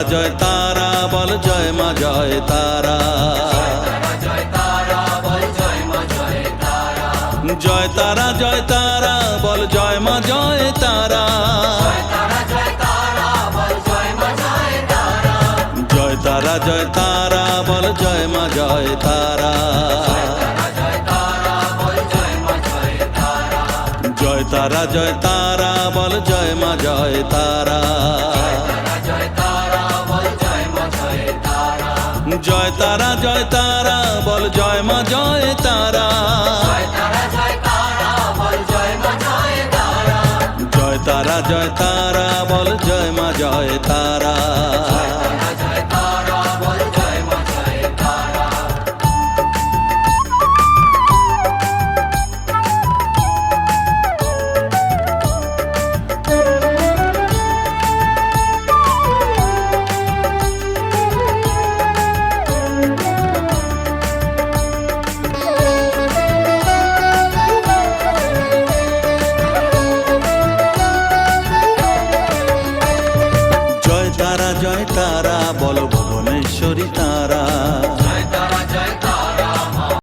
জয় তারা বল জয় মা জয় তারা, জয় তারা জয় তারা বল জয় মা জয় তারা, জয় তারা জয় তারা বল জয় মা জয় তারা, জয় তারা জয় তারা বল জয় মা জয় তারা, জয় তারা জয় তারা বল জয় মা জয় তারা, জয় তারা জয় তারা বল জয় মা জয় তারা।